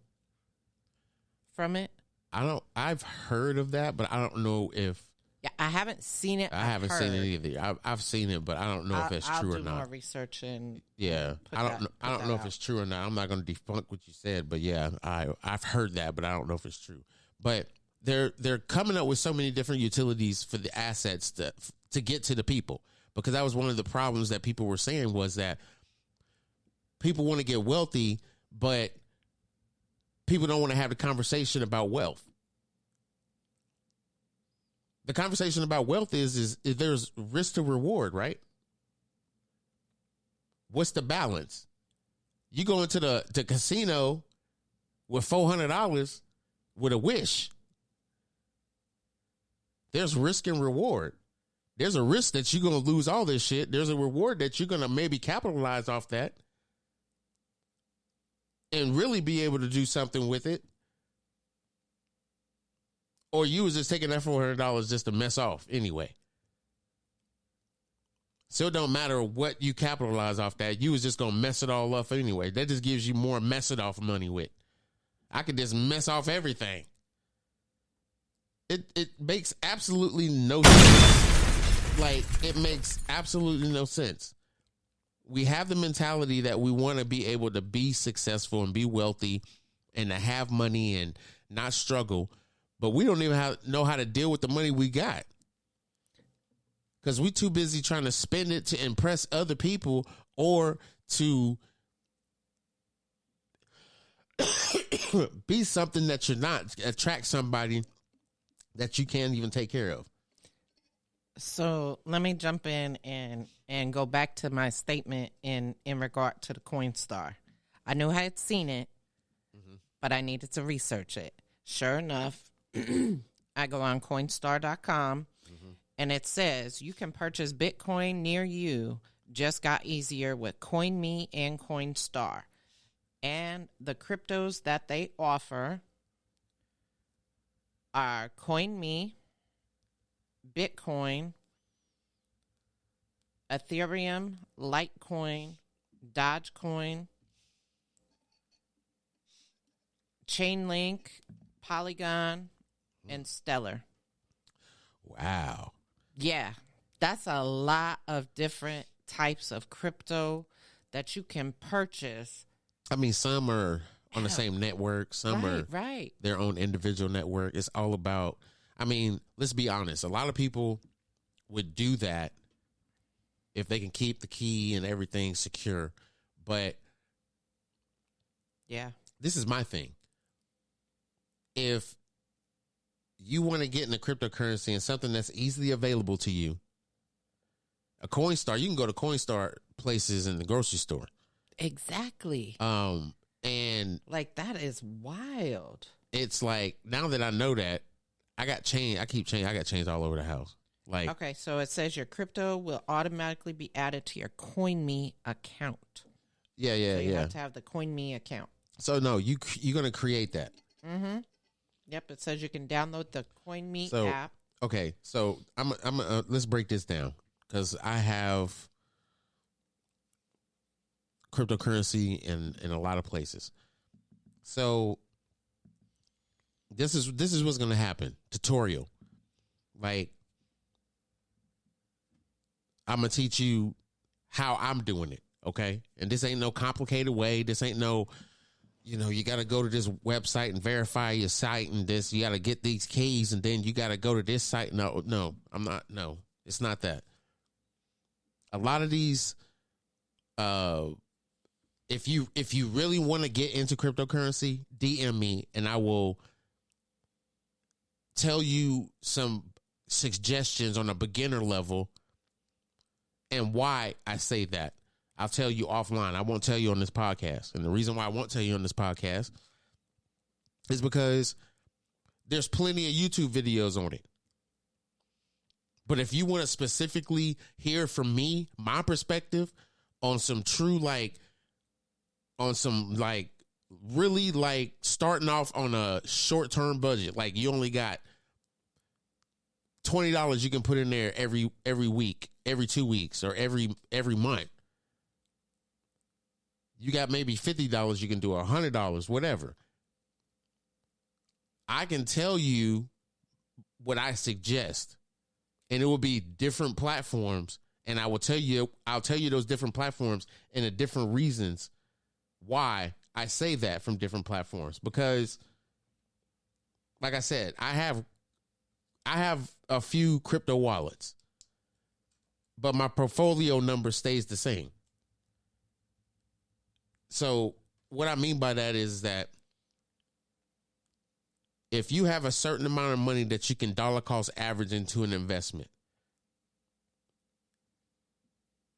from it. I've heard of that, but I don't know if. Yeah, I haven't seen it. I haven't seen it either. I've seen it, but I don't know if it's true or not. I'll do more research and I don't know if it's true or not. I'm not going to debunk what you said, but yeah, I've heard that, but I don't know if it's true. But they're coming up with so many different utilities for the assets to get to the people, because that was one of the problems that people were saying, was that people want to get wealthy, but people don't want to have the conversation about wealth. The conversation about wealth is there's risk to reward, right? What's the balance? You go into the casino with $400 with a wish. There's risk and reward. There's a risk that you're going to lose all this shit. There's a reward that you're going to maybe capitalize off that and really be able to do something with it. Or you was just taking that $400 just to mess off anyway. So it don't matter what you capitalize off that. You was just going to mess it all up anyway. That just gives you more mess it off money with. I could just mess off everything. It makes absolutely no sense. Like, it makes absolutely no sense. We have the mentality that we want to be able to be successful and be wealthy and to have money and not struggle, but we don't even know how to deal with the money we got. Because we too busy trying to spend it to impress other people or to be something that you're not, attract somebody that you can't even take care of. So let me jump in and go back to my statement in regard to the Coinstar. I knew I had seen it, but I needed to research it. Sure enough, I go on Coinstar.com, and it says you can purchase Bitcoin near you. Just got easier with CoinMe and Coinstar. And the cryptos that they offer are CoinMe, Bitcoin, Ethereum, Litecoin, Dogecoin, Chainlink, Polygon, and Stellar. Wow. Yeah, that's a lot of different types of crypto that you can purchase. I mean, some are on the same network. Some are their own individual network. It's all about, I mean, let's be honest. A lot of people would do that if they can keep the key and everything secure. But yeah, this is my thing. If you want to get into cryptocurrency and something that's easily available to you, a Coinstar, you can go to Coinstar places in the grocery store. Exactly. And like, that is wild. It's like, now that I know that, I got chain. I keep chain. I got chains all over the house. Like, okay, so it says your crypto will automatically be added to your CoinMe account. Yeah. So you have to have the CoinMe account. So no, you're gonna create that. Mm-hmm. Yep. It says you can download the CoinMe app. Okay, so I'm let's break this down, because I have cryptocurrency in a lot of places. So this is what's gonna happen. Tutorial. Like, I'm gonna teach you how I'm doing it, okay? And this ain't no complicated way. This ain't no, you got to go to this website and verify your site and this. You got to get these keys and then you got to go to this site. No, I'm not. No, it's not that. A lot of these, if you really want to get into cryptocurrency, DM me and I will tell you some suggestions on a beginner level and why I say that. I'll tell you offline. I won't tell you on this podcast. And the reason why I won't tell you on this podcast is because there's plenty of YouTube videos on it. But if you want to specifically hear from me, my perspective on some true, really starting off on a short-term budget, like you only got $20 you can put in there every week, every 2 weeks, or every month. You got maybe $50 you can do, $100, whatever. I can tell you what I suggest, and it will be different platforms, and I'll tell you those different platforms and the different reasons why I say that from different platforms. Because, like I said, I have a few crypto wallets, but my portfolio number stays the same. So what I mean by that is that if you have a certain amount of money that you can dollar cost average into an investment,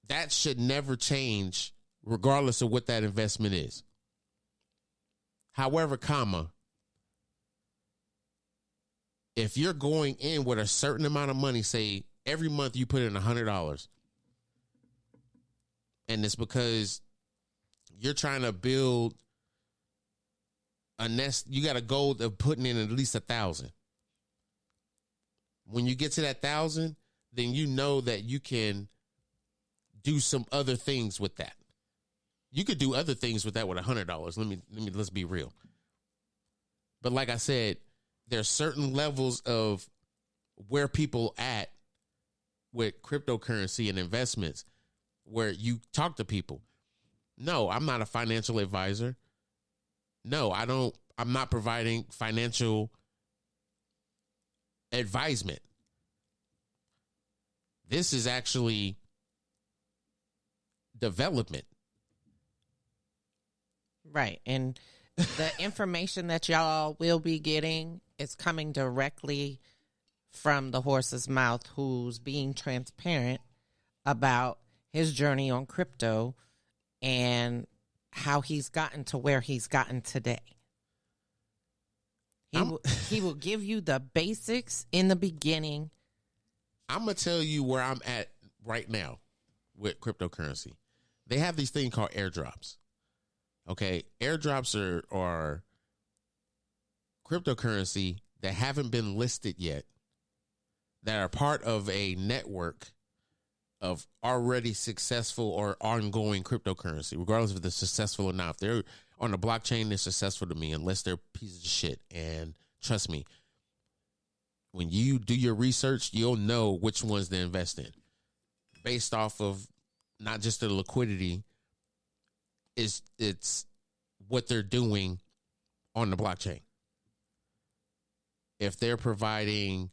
that should never change regardless of what that investment is. However, if you're going in with a certain amount of money, say every month you put in $100, and it's because you're trying to build a nest, you got a goal of putting in at least 1,000. When you get to that 1,000, then you know that you can do some other things with that. You could do other things with that with $100. Let's be real. But like I said, there's certain levels of where people at with cryptocurrency and investments where you talk to people. No, I'm not a financial advisor. No, I'm not providing financial advisement. This is actually development. Right. And the information that y'all will be getting is coming directly from the horse's mouth, who's being transparent about his journey on crypto and how he's gotten to where he's gotten today. He will give you the basics in the beginning. I'm going to tell you where I'm at right now with cryptocurrency. They have these things called airdrops. Okay, airdrops are cryptocurrency that haven't been listed yet, that are part of a network of already successful or ongoing cryptocurrency, regardless if they're successful or not. If they're on the blockchain, they're successful to me, unless they're pieces of shit. And trust me, when you do your research, you'll know which ones to invest in based off of not just the liquidity, it's what they're doing on the blockchain. If they're providing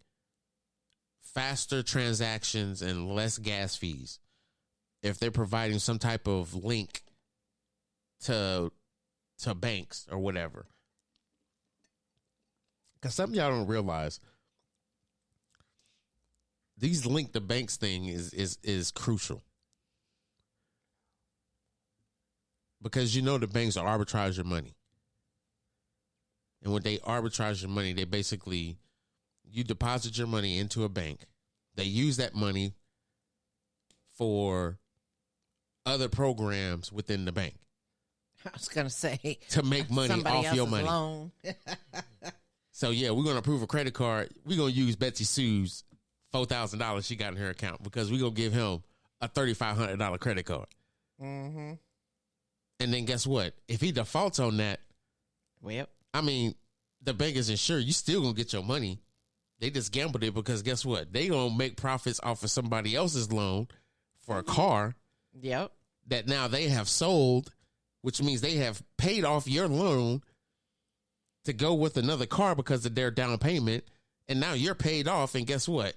faster transactions and less gas fees, if they're providing some type of link to banks or whatever. Because something y'all don't realize, these link to banks thing is crucial. Because the banks arbitrage your money. And when they arbitrage your money, they basically, you deposit your money into a bank. They use that money for other programs within the bank. I was going to say. To make money off your money. Loan. So, yeah, we're going to approve a credit card. We're going to use Betsy Sue's $4,000 she got in her account because we're going to give him a $3,500 credit card. Mm-hmm. And then guess what? If he defaults on that, well, I mean, the bank isn't sure. You still going to get your money. They just gambled it because guess what? They going to make profits off of somebody else's loan for a car. Yep. That now they have sold, which means they have paid off your loan to go with another car because of their down payment. And now you're paid off. And guess what?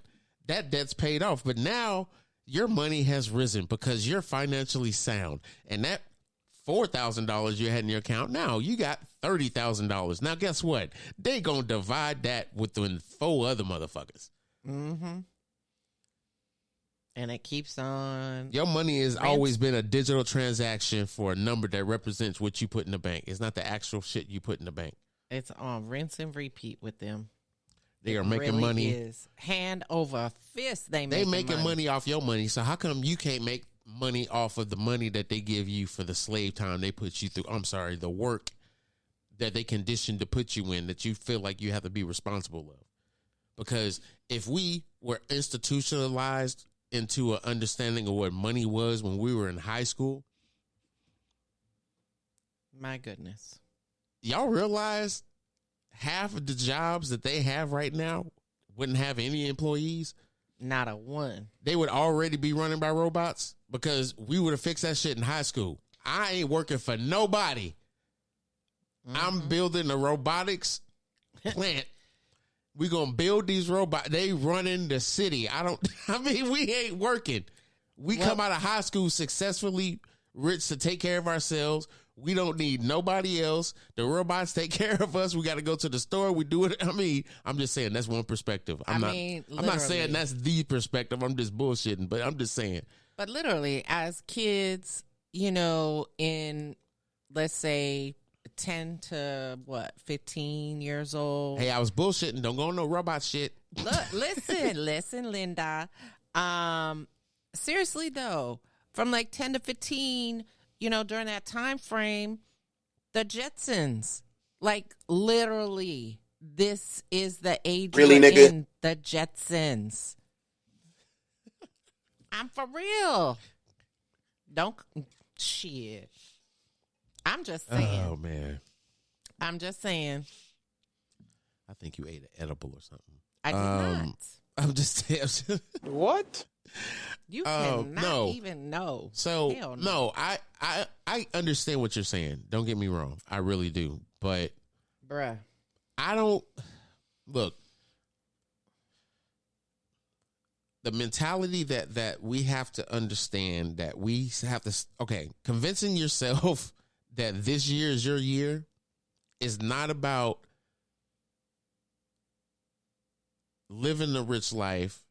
That debt's paid off. But now your money has risen because you're financially sound. And that $4,000 you had in your account, now you got $30,000. Now, guess what? They going to divide that within 4 other motherfuckers. Mm-hmm. And it keeps on. Your money has always been a digital transaction for a number that represents what you put in the bank. It's not the actual shit you put in the bank. It's on rinse and repeat with them. They are making money. Is hand over fist. They making money off your money. So how come you can't make money off of the money that they give you for the slave time they put you through? I'm sorry, the work that they conditioned to put you in that you feel like you have to be responsible of. Because if we were institutionalized into an understanding of what money was when we were in high school. My goodness. Y'all realize half of the jobs that they have right now wouldn't have any employees? Not a one. They would already be running by robots because we would have fixed that shit in high school. I ain't working for nobody. Mm-hmm. I'm building a robotics plant. We're going to build these robots. They running the city. We ain't working. We come out of high school successfully rich to take care of ourselves. We don't need nobody else. The robots take care of us. We got to go to the store. We do it. I mean, I'm just saying that's one perspective. I'm not saying that's the perspective. I'm just bullshitting, but I'm just saying. But literally, as kids, in, let's say, 10 to 15 years old. Hey, I was bullshitting. Don't go on no robot shit. Look, listen, Linda. Seriously though, from like 10 to 15, during that time frame, the Jetsons, like literally, this is the age really, nigga? in the Jetsons. I'm for real. Don't shit. I'm just saying. Oh man. I'm just saying. I think you ate an edible or something. I did not. I'm just What? You cannot even know. So Hell no, I understand what you're saying. Don't get me wrong. I really do. But bruh. I don't look. The mentality that we have to understand that we have to convincing yourself that this year is your year is not about living the rich life,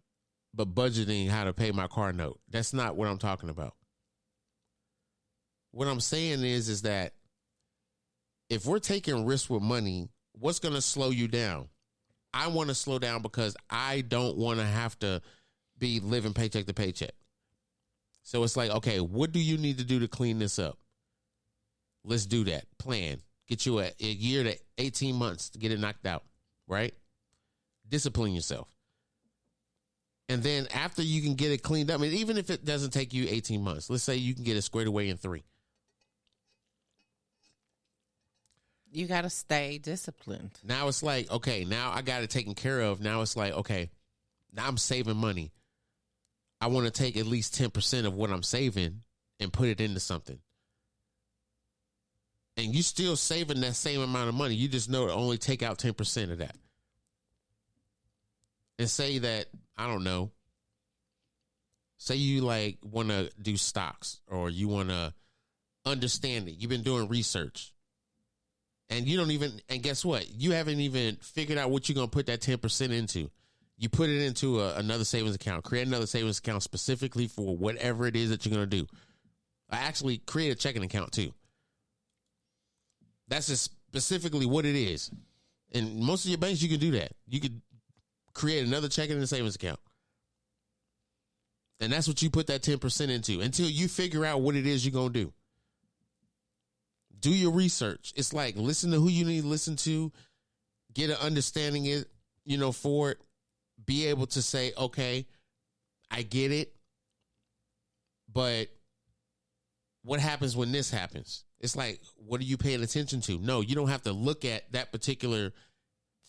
but budgeting how to pay my car note. That's not what I'm talking about. What I'm saying is that if we're taking risks with money, what's going to slow you down? I want to slow down because I don't want to have to be living paycheck to paycheck. So it's like, okay, what do you need to do to clean this up? Let's do that. Plan. Get you a year to 18 months to get it knocked out, right? Discipline yourself. And then after you can get it cleaned up, I mean, even if it doesn't take you 18 months, let's say you can get it squared away in 3. You got to stay disciplined. Now it's like, okay, now I got it taken care of. Now it's like, okay, now I'm saving money. I want to take at least 10% of what I'm saving and put it into something. And you still saving that same amount of money. You just know to only take out 10% of that. And say that, I don't know, say you like want to do stocks or you want to understand it. You've been doing research and you don't even, and guess what? You haven't even figured out what you're going to put that 10% into. You put it into another savings account, create another savings account specifically for whatever it is that you're going to do. I actually create a checking account too. That's just specifically what it is. And most of your banks, you can do that. You could create another checking and savings account. And that's what you put that 10% into until you figure out what it is you're going to do. Do your research. It's like listen to who you need to listen to, get an understanding for it, be able to say, okay, I get it, but what happens when this happens? It's like, what are you paying attention to? No, you don't have to look at that particular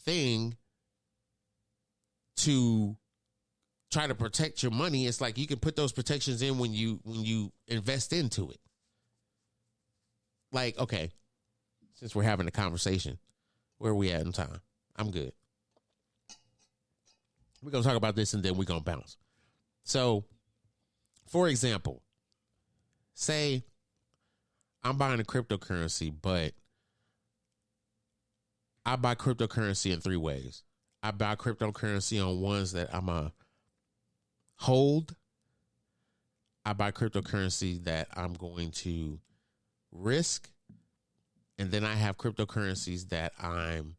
thing to try to protect your money. It's like you can put those protections in when you invest into it. Like, okay, since we're having a conversation, where are we at in time? I'm good. We're going to talk about this and then we're going to bounce. So, for example, say I'm buying a cryptocurrency, but I buy cryptocurrency in 3 ways. I buy cryptocurrency on ones that I'm a hold. I buy cryptocurrency that I'm going to risk. And then I have cryptocurrencies that I'm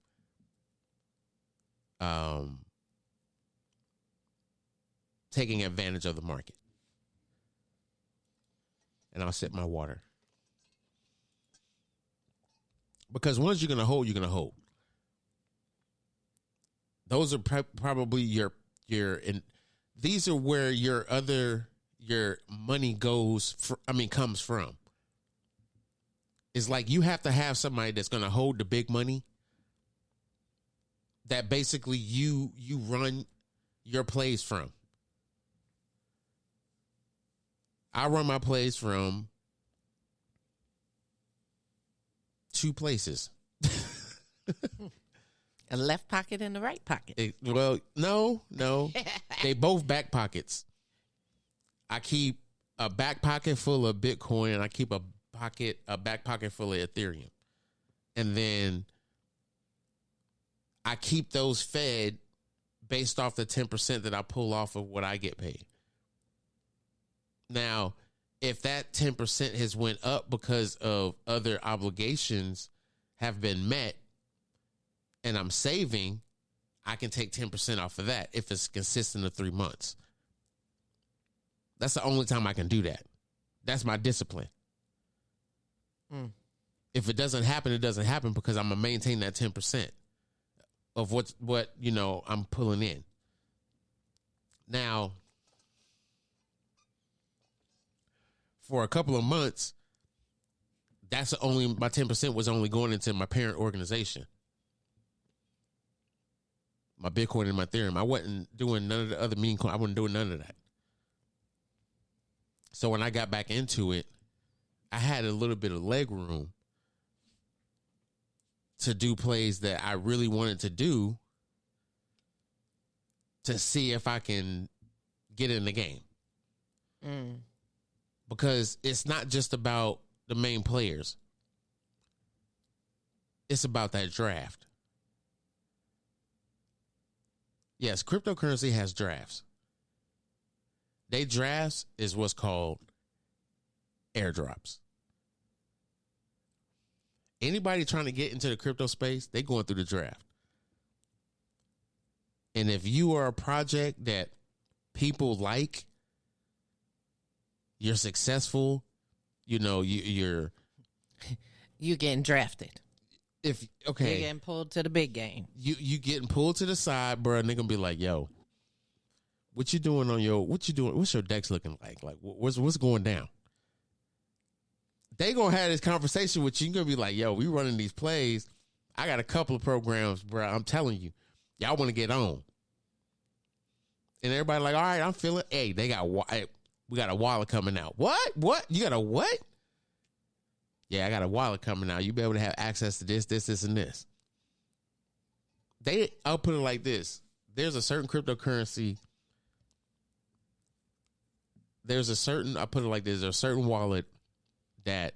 taking advantage of the market. And I'll sip my water. Because ones you're going to hold, you're going to hold. Those are probably your these are where your money comes from. It's like you have to have somebody that's going to hold the big money that basically you run your plays from. I run my plays from 2 places. A left pocket and the right pocket. No. They both back pockets. I keep a back pocket full of Bitcoin and I keep a back pocket full of Ethereum. And then I keep those fed based off the 10% that I pull off of what I get paid. Now, if that 10% has went up because of other obligations have been met and I'm saving, I can take 10% off of that if it's consistent of 3 months. That's the only time I can do that. That's my discipline. If it doesn't happen, it doesn't happen because I'm going to maintain that 10% of what I'm pulling in. Now, for a couple of months, that's only my 10% was only going into my parent organization, my Bitcoin and my Ethereum. I wasn't doing none of the other meme coin. I wasn't doing none of that. So when I got back into it, I had a little bit of leg room to do plays that I really wanted to do to see if I can get in the game. Because it's not just about the main players. It's about that draft. Yes, cryptocurrency has drafts. They drafts is what's called airdrops. Anybody trying to get into the crypto space, they going through the draft. And if you are a project that people like, you're successful, you know, you're getting drafted. You're getting pulled to the big game. You getting pulled to the side, bro, and they're gonna be like, yo, what you doing? What's your decks looking like? Like what's going down? They gonna have this conversation with you. You're gonna be like, yo, we running these plays. I got a couple of programs, bro. I'm telling you, y'all want to get on. And everybody like, all right, I'm feeling. Hey, we got a wallet coming out. What? You got a what? Yeah, I got a wallet coming out. You be able to have access to this, and this. I'll put it like this. There's a certain cryptocurrency. There's a certain wallet that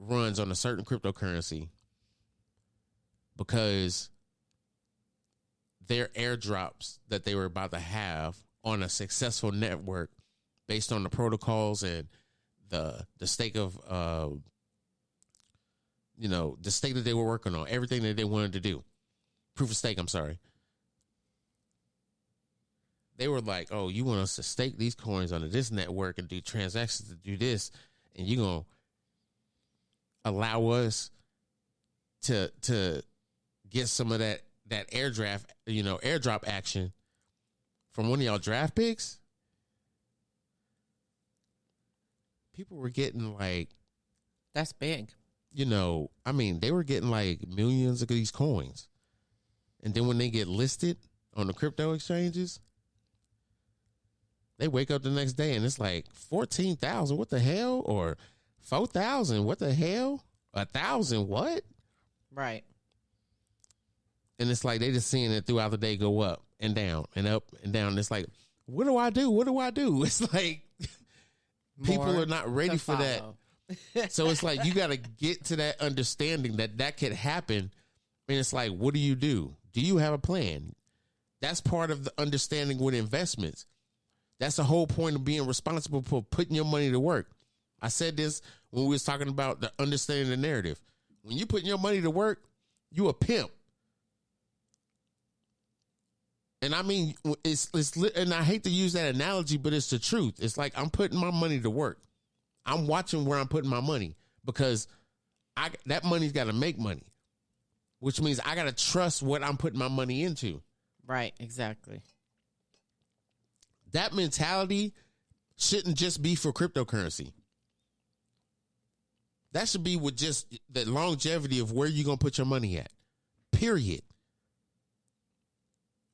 runs on a certain cryptocurrency because their airdrops that they were about to have on a successful network based on the protocols and the stake of the stake that they were working on, everything that they wanted to do. Proof of stake, I'm sorry. They were like, oh, you want us to stake these coins onto this network and do transactions to do this, and you're going to allow us to get some of that airdrop action from one of y'all draft picks. People were getting like, that's big. They were getting like millions of these coins. And then when they get listed on the crypto exchanges, they wake up the next day and it's like 14,000. What the hell? Or 4,000. What the hell? 1,000. What? Right. And it's like they just seeing it throughout the day go up and down and up and down. And it's like, what do I do? What do I do? It's like people are not ready for that. So it's like you got to get to that understanding that could happen. And it's like, what do you do? Do you have a plan? That's part of the understanding with investments. That's the whole point of being responsible for putting your money to work. I said this when we was talking about the understanding the narrative. When you putting your money to work, you a pimp. And I mean, and I hate to use that analogy, but it's the truth. It's like I'm putting my money to work. I'm watching where I'm putting my money because that money's got to make money, which means I got to trust what I'm putting my money into. Right, exactly. That mentality shouldn't just be for cryptocurrency. That should be with just the longevity of where you're going to put your money at, period.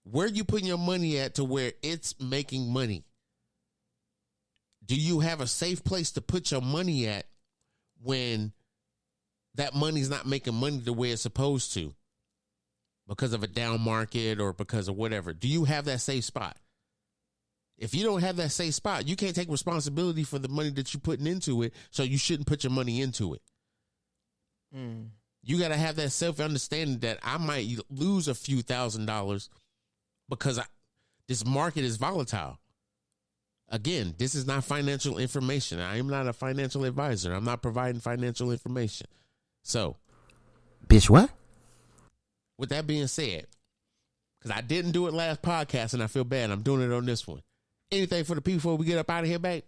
Where you putting your money at to where it's making money? Do you have a safe place to put your money at when that money's not making money the way it's supposed to because of a down market or because of whatever? Do you have that safe spot? If you don't have that safe spot, you can't take responsibility for the money that you're putting into it, so you shouldn't put your money into it. You got to have that self-understanding that I might lose a few $1,000s because this market is volatile. Again, this is not financial information. I am not a financial advisor. I'm not providing financial information. So, bitch, what? With that being said, because I didn't do it last podcast and I feel bad, I'm doing it on this one. Anything for the people before we get up out of here, babe?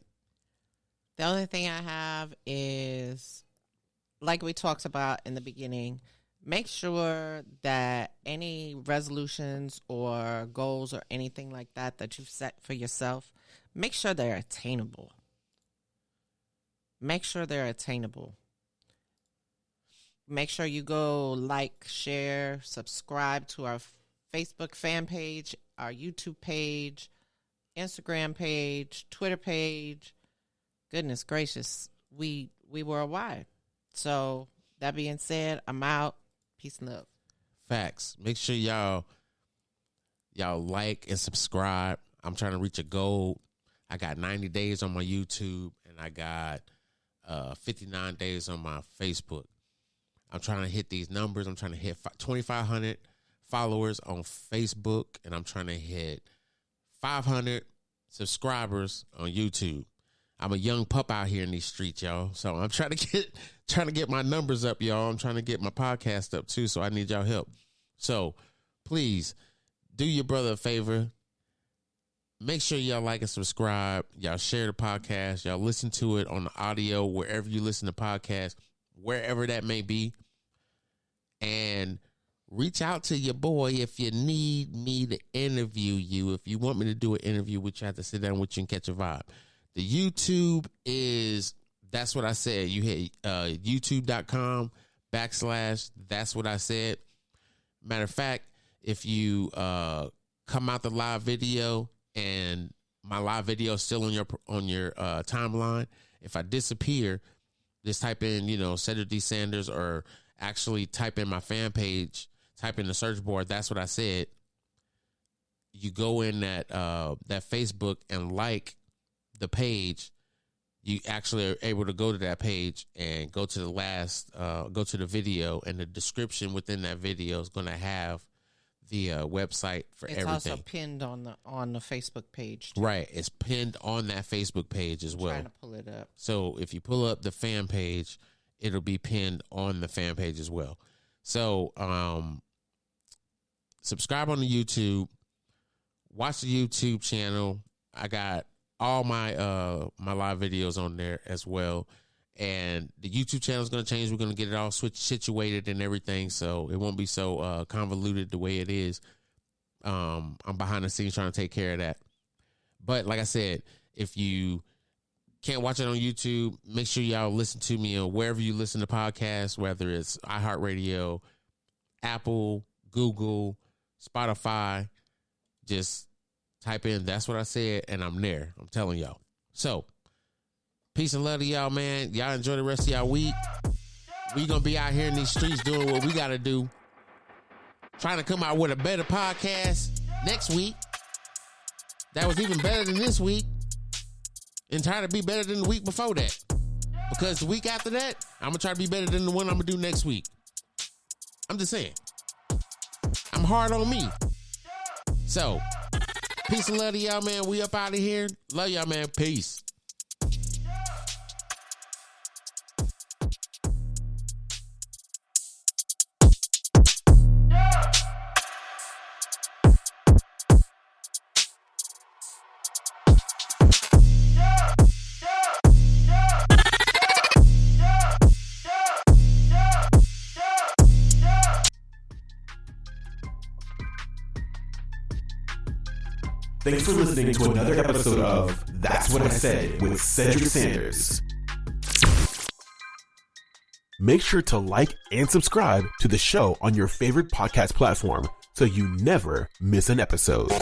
The only thing I have is, like we talked about in the beginning, make sure that any resolutions or goals or anything like that you've set for yourself, make sure they're attainable. Make sure they're attainable. Make sure you go like, share, subscribe to our Facebook fan page, our YouTube page, Instagram page, Twitter page. Goodness gracious, we worldwide. So that being said, I'm out. Peace and love. Facts. Make sure y'all like and subscribe. I'm trying to reach a goal. I got 90 days on my YouTube, and I got 59 days on my Facebook. I'm trying to hit these numbers. I'm trying to hit 2,500 followers on Facebook, and I'm trying to hit 500 subscribers on YouTube. I'm a young pup out here in these streets, y'all. So I'm trying to get my numbers up, y'all. I'm trying to get my podcast up too. So I need y'all help. So please do your brother a favor. Make sure y'all like and subscribe. Y'all share the podcast. Y'all listen to it on the audio, wherever you listen to podcasts, wherever that may be. And reach out to your boy if you need me to interview you. If you want me to do an interview with you, I have to sit down with you and catch a vibe. The YouTube is That's What I Said. You hit youtube.com/ That's What I Said. Matter of fact, if you come out the live video and my live video is still on your timeline, if I disappear, just type in, Cedric D. Sanders, or actually type in my fan page, type in the search board, That's What I Said. You go in that Facebook and like the page. You actually are able to go to that page and go to the video, and the description within that video is going to have the website for everything. It's also pinned on the Facebook page too. Right. It's pinned on that Facebook page as well. I'm trying to pull it up. So if you pull up the fan page, it'll be pinned on the fan page as well. So subscribe on the YouTube. Watch the YouTube channel. I got all my my live videos on there as well. And the YouTube channel is going to change. We're going to get it all situated and everything, so it won't be so convoluted the way it is. I'm behind the scenes trying to take care of that. But like I said, if you can't watch it on YouTube, make sure y'all listen to me on wherever you listen to podcasts, whether it's iHeartRadio, Apple, Google, Spotify. Just type in That's What I Said, and I'm there. I'm telling y'all. So, peace and love to y'all, man. Y'all enjoy the rest of y'all week. We gonna be out here in these streets doing what we gotta do. Trying to come out with a better podcast next week. That was even better than this week. And try to be better than the week before that. Because the week after that, I'm gonna try to be better than the one I'm gonna do next week. I'm just saying. I'm hard on me. So, peace and love to y'all, man. We up out of here. Love y'all, man. Peace. Thanks for listening to another episode of That's What I Said with Cedric Sanders. Make sure to like and subscribe to the show on your favorite podcast platform so you never miss an episode.